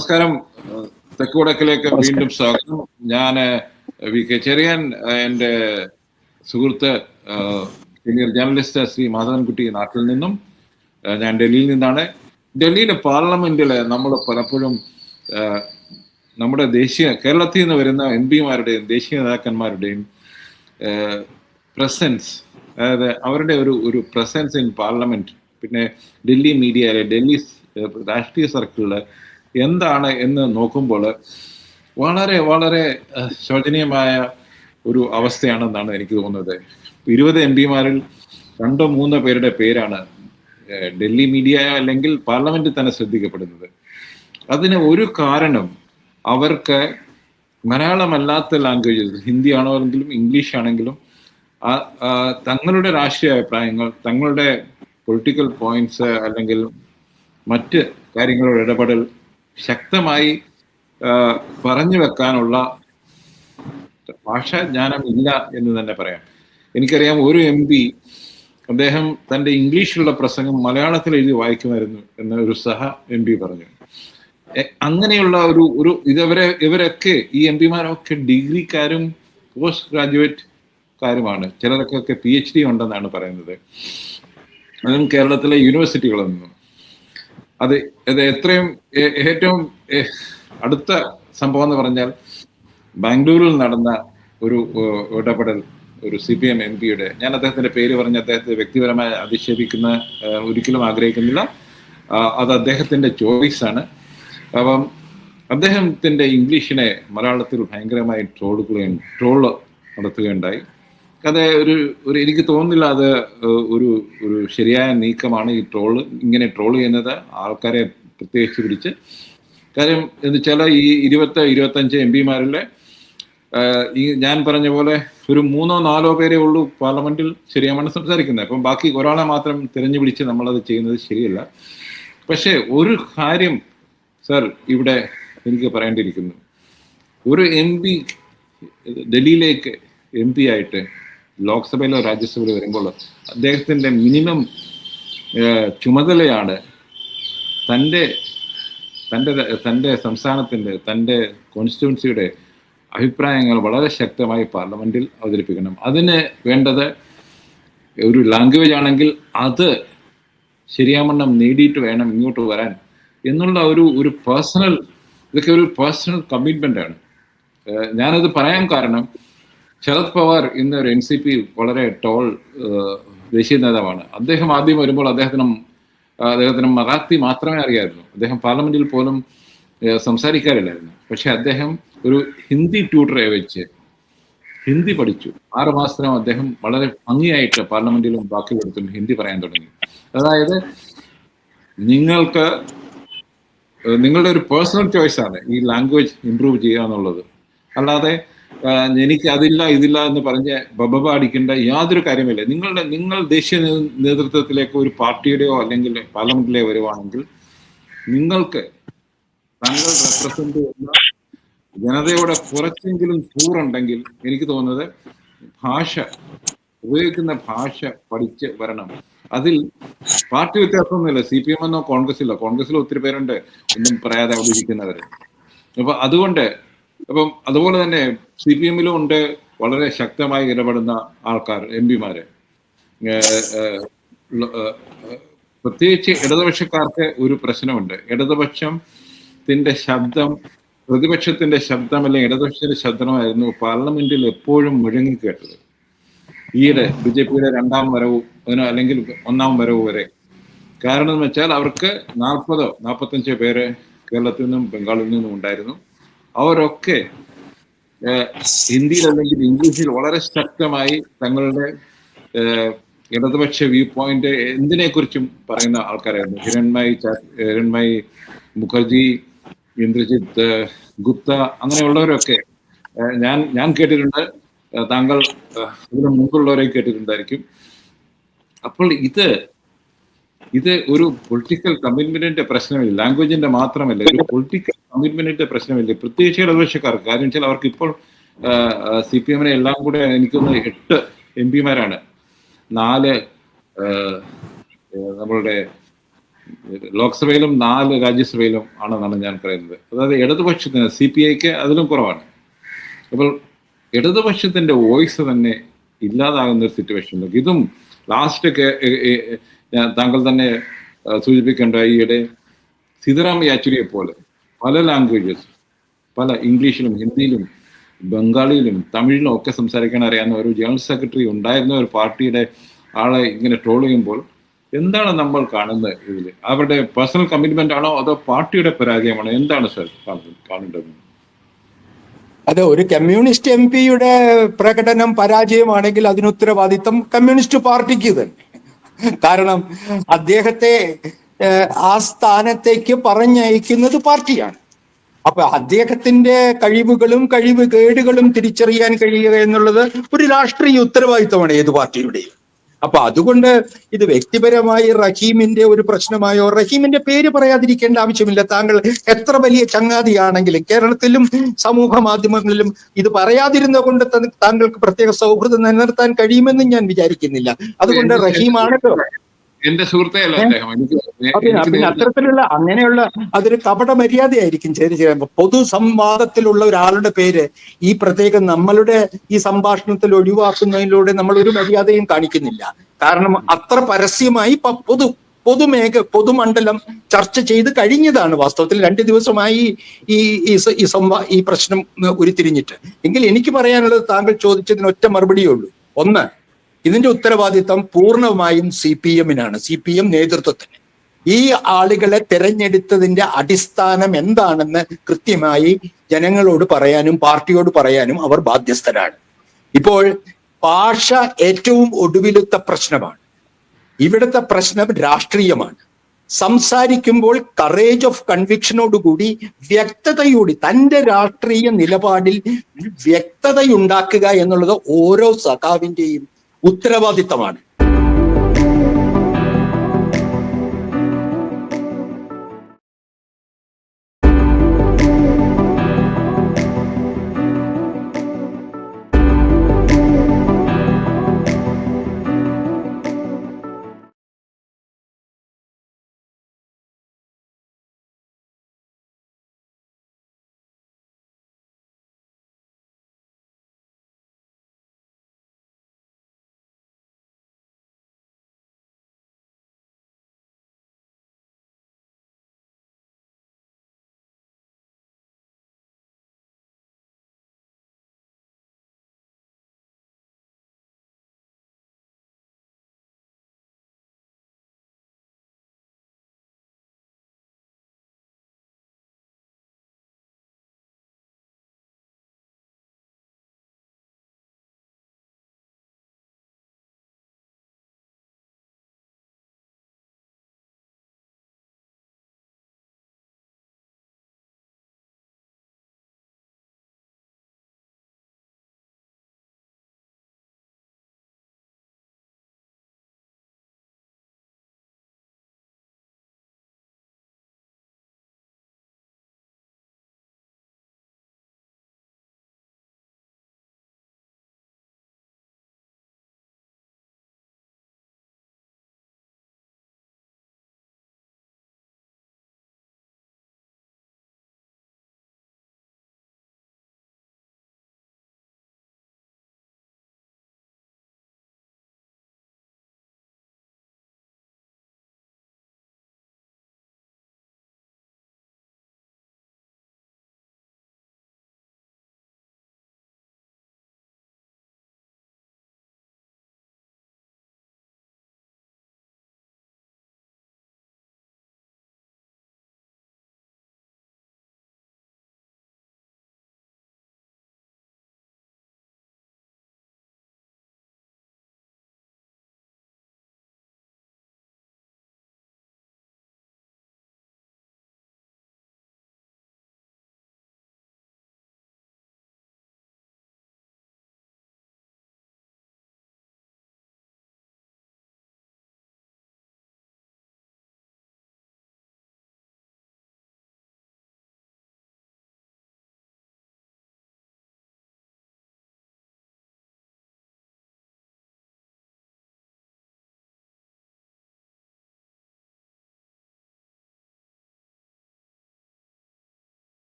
നമസ്കാരം. തെക്കുവടക്കിലേക്ക് വീണ്ടും സ്വാഗതം. ഞാൻ വി കെ ചെറിയാൻ, എൻ്റെ സുഹൃത്ത് സീനിയർ ജേർണലിസ്റ്റ് ശ്രീ മാധവൻകുട്ടി നാട്ടിൽ നിന്നും. ഞാൻ ഡൽഹിയിൽ നിന്നാണ്. ഡൽഹിയിലെ പാർലമെന്റിൽ നമ്മൾ പലപ്പോഴും നമ്മുടെ കേരളത്തിൽ നിന്ന് വരുന്ന എം പിമാരുടെയും ദേശീയ നേതാക്കന്മാരുടെയും പ്രസൻസ്, അതായത് അവരുടെ ഒരു പ്രസൻസ് ഇൻ പാർലമെന്റ്, പിന്നെ ഡൽഹി മീഡിയയിലെ ഡൽഹി രാഷ്ട്രീയ സർക്കിളിൽ എന്താണ് എന്ന് നോക്കുമ്പോൾ വളരെ വളരെ ശോചനീയമായ ഒരു അവസ്ഥയാണെന്നാണ് എനിക്ക് തോന്നുന്നത്. 20 എം പിമാരിൽ 2-3 പേരുടെ പേരാണ് ഡൽഹി മീഡിയ അല്ലെങ്കിൽ പാർലമെന്റിൽ തന്നെ ശ്രദ്ധിക്കപ്പെടുന്നത്. അതിന് ഒരു കാരണം അവർക്ക് മലയാളമല്ലാത്ത ലാംഗ്വേജസ്, ഹിന്ദി ആണെങ്കിലും ഇംഗ്ലീഷ് ആണെങ്കിലും, തങ്ങളുടെ രാഷ്ട്രീയ അഭിപ്രായങ്ങൾ, തങ്ങളുടെ പൊളിറ്റിക്കൽ പോയിന്റ്സ് അല്ലെങ്കിൽ മറ്റ് കാര്യങ്ങളോട് ഇടപെടൽ ശക്തമായി പറഞ്ഞു വെക്കാനുള്ള ഭാഷാജ്ഞാനം ഇല്ല എന്ന് തന്നെ പറയാം. എനിക്കറിയാം, ഒരു എം പി അദ്ദേഹം തൻ്റെ ഇംഗ്ലീഷിലുള്ള പ്രസംഗം മലയാളത്തിൽ എഴുതി വായിക്കുമായിരുന്നു എന്ന് ഒരു സഹ എം പി പറഞ്ഞു. അങ്ങനെയുള്ള ഒരു ഇവരൊക്കെ ഈ എം പിമാരൊക്കെ ഡിഗ്രിക്കാരും പോസ്റ്റ് ഗ്രാജുവേറ്റ്കാരുമാണ്. ചിലരൊക്കെ PhD ഉണ്ടെന്നാണ് പറയുന്നത്, അതും കേരളത്തിലെ യൂണിവേഴ്സിറ്റികളിൽ നിന്നും. അത് ഏറ്റവും അടുത്ത സംഭവം എന്ന് പറഞ്ഞാൽ ബാംഗ്ലൂരിൽ നടന്ന ഒരു ഇടപെടൽ, ഒരു CPM എം പിയുടെ, ഞാൻ അദ്ദേഹത്തിന്റെ പേര് പറഞ്ഞ് അദ്ദേഹത്തെ വ്യക്തിപരമായി അധിക്ഷേപിക്കുന്ന ഒരിക്കലും ആഗ്രഹിക്കുന്നില്ല. അത് അദ്ദേഹത്തിന്റെ ചോയ്സാണ്. അപ്പം അദ്ദേഹത്തിന്റെ ഇംഗ്ലീഷിനെ മലയാളത്തിൽ ഭയങ്കരമായി ട്രോള് നടത്തുകയുണ്ടായി. അത് എനിക്ക് തോന്നുന്നില്ല അത് ഒരു ശരിയായ നീക്കമാണ്. ഈ ഇങ്ങനെ ട്രോൾ ചെയ്യുന്നത് ആൾക്കാരെ പ്രത്യേകിച്ച് പിടിച്ച്. കാര്യം എന്ന് വെച്ചാൽ ഈ 25 എം പിമാരിലെ ഈ ഞാൻ പറഞ്ഞ പോലെ ഒരു 3-4 പേരേ ഉള്ളൂ പാർലമെന്റിൽ ശരിയാമാണ് സംസാരിക്കുന്നത്. അപ്പം ബാക്കി ഒരാളെ മാത്രം തിരഞ്ഞു പിടിച്ച് നമ്മളത് ചെയ്യുന്നത് ശരിയല്ല. പക്ഷെ ഒരു കാര്യം സർ ഇവിടെ എനിക്ക് പറയേണ്ടിയിരിക്കുന്നു. ഒരു എം പി ഡൽഹിയിലേക്ക് എം പി ആയിട്ട് ലോക്സഭയിലോ രാജ്യസഭയിലോ വരുമ്പോൾ അദ്ദേഹത്തിൻ്റെ മിനിമം ചുമതലയാണ് തൻ്റെ സംസ്ഥാനത്തിൻ്റെ, തൻ്റെ കോൺസ്റ്റിറ്റ്യുവൻസിയുടെ അഭിപ്രായങ്ങൾ വളരെ ശക്തമായി പാർലമെന്റിൽ അവതരിപ്പിക്കണം. അതിന് വേണ്ടത് ഒരു ലാംഗ്വേജ് ആണെങ്കിൽ അത് ശരിയാവണ്ണം നേടിയിട്ട് വേണം ഇങ്ങോട്ട് വരാൻ എന്നുള്ള ഒരു പേഴ്സണൽ, ഇതൊക്കെ ഒരു പേഴ്സണൽ കമ്മിറ്റ്മെൻ്റ് ആണ്. ഞാനത് പറയാൻ കാരണം, ശരത് പവാർ ഇന്ന് ഒരു NCP വളരെ ടോൾ ദേശീയ നേതാവാണ്. അദ്ദേഹം ആദ്യം വരുമ്പോൾ അദ്ദേഹത്തിന് മറാത്തി മാത്രമേ അറിയാമായിരുന്നു. അദ്ദേഹം പാർലമെന്റിൽ പോലും സംസാരിക്കാറില്ലായിരുന്നു. പക്ഷെ അദ്ദേഹം ഒരു ഹിന്ദി ട്യൂട്ടറെ വെച്ച് ഹിന്ദി പഠിച്ചു. 6 മാസത്തിനും അദ്ദേഹം വളരെ ഭംഗിയായിട്ട് പാർലമെന്റിലും ബാക്കിയെടുത്തും ഹിന്ദി പറയാൻ തുടങ്ങി. അതായത് നിങ്ങളുടെ ഒരു പേഴ്സണൽ ചോയ്സാണ് ഈ ലാംഗ്വേജ് ഇംപ്രൂവ് ചെയ്യുക എന്നുള്ളത്. അല്ലാതെ എനിക്ക് അതില്ല ഇതില്ല എന്ന് പറഞ്ഞ് ബബബ അടിക്കേണ്ട യാതൊരു കാര്യമില്ല. നിങ്ങൾ ദേശീയ നേതൃത്വത്തിലേക്ക് ഒരു പാർട്ടിയുടെയോ അല്ലെങ്കിൽ പാർലമെന്റിലെ വരുവാണെങ്കിൽ നിങ്ങൾക്ക് താങ്കൾ റെപ്രസെന്റ് ചെയ്യുന്ന ജനതയോടെ കുറച്ചെങ്കിലും കൂറുണ്ടെങ്കിൽ എനിക്ക് തോന്നുന്നത് ഉപയോഗിക്കുന്ന ഭാഷ പഠിച്ച് വരണം. അതിൽ പാർട്ടി വ്യത്യാസമൊന്നുമില്ല. CPM എന്നോ കോൺഗ്രസിൽ ഒത്തിരി പേരുണ്ട് ഒന്നും പറയാതെ അവിടെ ഇരിക്കുന്നവര്. അതുപോലെ തന്നെ CPM-ലും ഉണ്ട് വളരെ ശക്തമായി ഇടപെടുന്ന ആൾക്കാർ, എം പിമാര്. പ്രത്യേകിച്ച് ഇടതുപക്ഷക്കാർക്ക് ഒരു പ്രശ്നമുണ്ട്. ഇടതുപക്ഷത്തിന്റെ ശബ്ദം പ്രതിപക്ഷത്തിന്റെ ശബ്ദം അല്ലെങ്കിൽ ഇടതുപക്ഷത്തിന്റെ ശബ്ദമായിരുന്നു പാർലമെന്റിൽ എപ്പോഴും മുഴങ്ങിക്കേട്ടത്. ഈയിടെ BJP-യുടെ 2ാം വരവ് അല്ലെങ്കിൽ 1ാം വരവ് വരെ. കാരണം എന്ന് വെച്ചാൽ അവർക്ക് 40-45 പേര് കേരളത്തിൽ നിന്നും ബംഗാളിൽ നിന്നും ഉണ്ടായിരുന്നു. അവരൊക്കെ ഹിന്ദിയിൽ അല്ലെങ്കിൽ ഇംഗ്ലീഷിൽ വളരെ ശക്തമായി തങ്ങളുടെ ഇടതുപക്ഷ വ്യൂ പോയിന്റ് എന്തിനെക്കുറിച്ചും പറയുന്ന ആൾക്കാരായിരുന്നു. ഹിരൺമയി മുഖർജി, ഇന്ദ്രജിത്ത് ഗുപ്ത, അങ്ങനെയുള്ളവരൊക്കെ ഞാൻ കേട്ടിട്ടുണ്ട്. താങ്കൾ ഇതിന് മുമ്പുള്ളവരെ കേട്ടിട്ടുണ്ടായിരിക്കും. അപ്പോൾ ഇത് ഒരു പൊളിറ്റിക്കൽ കമ്മിറ്റ്മെന്റിന്റെ പ്രശ്നമില്ല, ലാംഗ്വേജിന്റെ മാത്രമല്ല, ഒരു പൊളിറ്റിക്കൽ കമ്മിറ്റ്മെന്റിന്റെ പ്രശ്നമില്ല. പ്രത്യേകിച്ച് ഇടതുപക്ഷക്കാർക്ക്. കാര്യം വെച്ചാൽ അവർക്ക് ഇപ്പോൾ CPM-നെ എല്ലാം കൂടെ എനിക്കൊന്ന് 8 MP-മാരാണ്. 4 നമ്മളുടെ ലോക്സഭയിലും 4 രാജ്യസഭയിലും ആണെന്നാണ് ഞാൻ പറയുന്നത്. അതായത് ഇടതുപക്ഷത്തിന് CPIക്ക് അതിലും കുറവാണ്. അപ്പോൾ ഇടതുപക്ഷത്തിന്റെ വോയിസ് തന്നെ ഇല്ലാതാകുന്ന ഒരു സിറ്റുവേഷനിലേക്ക് ഇതും ലാസ്റ്റ് താങ്കൾ തന്നെ സൂചിപ്പിക്കേണ്ട ഈയിടെ സീതാറാം യെച്ചൂരിയെ പോലെ പല ലാംഗ്വേജസ്, പല ഇംഗ്ലീഷിലും ഹിന്ദിയിലും ബംഗാളിയിലും തമിഴിലും ഒക്കെ സംസാരിക്കാൻ അറിയാവുന്ന ഒരു ജനറൽ സെക്രട്ടറി ഉണ്ടായിരുന്ന ഒരു പാർട്ടിയുടെ ആളെ ഇങ്ങനെ ട്രോൾ ചെയ്യുമ്പോൾ എന്താണ് നമ്മൾ കാണുന്നത്? ഇതിൽ അവരുടെ പേഴ്സണൽ കമ്മിറ്റ്മെന്റ് ആണോ അതോ പാർട്ടിയുടെ പരാജയമാണോ? എന്താണ് സർ കാണേണ്ടത്? അത് ഒരു കമ്മ്യൂണിസ്റ്റ് MP-യുടെ പ്രകടനം പരാജയമാണെങ്കിൽ അതിന് ഉത്തരവാദിത്തം കമ്മ്യൂണിസ്റ്റ് പാർട്ടിക്ക് തന്നെ. കാരണം അദ്ദേഹത്തെ ആ സ്ഥാനത്തേക്ക് പറഞ്ഞയക്കുന്നത് പാർട്ടിയാണ്. അപ്പൊ അദ്ദേഹത്തിന്റെ കഴിവുകളും കഴിവുകേടുകളും തിരിച്ചറിയാൻ കഴിയുക എന്നുള്ളത് ഒരു രാഷ്ട്രീയ ഉത്തരവാദിത്തമാണ് ഏത് പാർട്ടിയുടെയും. അപ്പൊ അതുകൊണ്ട് ഇത് വ്യക്തിപരമായി റഹീമിന്റെ ഒരു പ്രശ്നമായോ, റഹീമിന്റെ പേര് പറയാതിരിക്കേണ്ട ആവശ്യമില്ല. താങ്കൾ എത്ര വലിയ ചങ്ങാതിയാണെങ്കിലും കേരളത്തിലും സമൂഹ മാധ്യമങ്ങളിലും ഇത് പറയാതിരുന്ന കൊണ്ട് താങ്കൾക്ക് പ്രത്യേക സൗഹൃദം നിലനിർത്താൻ കഴിയുമെന്ന് ഞാൻ വിചാരിക്കുന്നില്ല. അതുകൊണ്ട് റഹീമാണല്ലോ എന്റെ സുഹൃത്തെയല്ല പിന്നെ അത്തരത്തിലുള്ള അങ്ങനെയുള്ള അതൊരു കപട മര്യാദയായിരിക്കും. പൊതു സംവാദത്തിലുള്ള ഒരാളുടെ പേര് ഈ പ്രത്യേകം നമ്മളുടെ ഈ സംഭാഷണത്തിൽ ഒഴിവാക്കുന്നതിലൂടെ നമ്മൾ ഒരു മര്യാദയും കാണിക്കുന്നില്ല. കാരണം അത്ര പരസ്യമായി പൊതുമണ്ഡലം ചർച്ച ചെയ്ത് കഴിഞ്ഞതാണ്. വാസ്തവത്തിൽ 2 ദിവസമായി ഈ പ്രശ്നം ഉരുത്തിരിഞ്ഞിട്ട്. എങ്കിൽ എനിക്ക് പറയാനുള്ളത് താങ്കൾ ചോദിച്ചതിന് ഒറ്റ മറുപടിയേ ഉള്ളൂ. ഒന്ന്, ഇതിന്റെ ഉത്തരവാദിത്തം പൂർണ്ണമായും CPM-നാണ്, CPM നേതൃത്വത്തിന്. ഈ ആളുകളെ തെരഞ്ഞെടുത്തതിന്റെ അടിസ്ഥാനം എന്താണെന്ന് കൃത്യമായി ജനങ്ങളോട് പറയാനും പാർട്ടിയോട് പറയാനും അവർ ബാധ്യസ്ഥരാണ്. ഇപ്പോൾ ഭാഷ ഏറ്റവും ഒടുവിലത്തെ പ്രശ്നമാണ്. ഇവിടുത്തെ പ്രശ്നം രാഷ്ട്രീയമാണ്. സംസാരിക്കുമ്പോൾ കറേജ് ഓഫ് കൺവിക്ഷനോടുകൂടി വ്യക്തതയോടെ തൻ്റെ രാഷ്ട്രീയ നിലപാടിൽ വ്യക്തതയുണ്ടാക്കുക എന്നുള്ളത് ഓരോ സഖാവിൻ്റെയും ഉത്തരവാദിത്തമാണ്.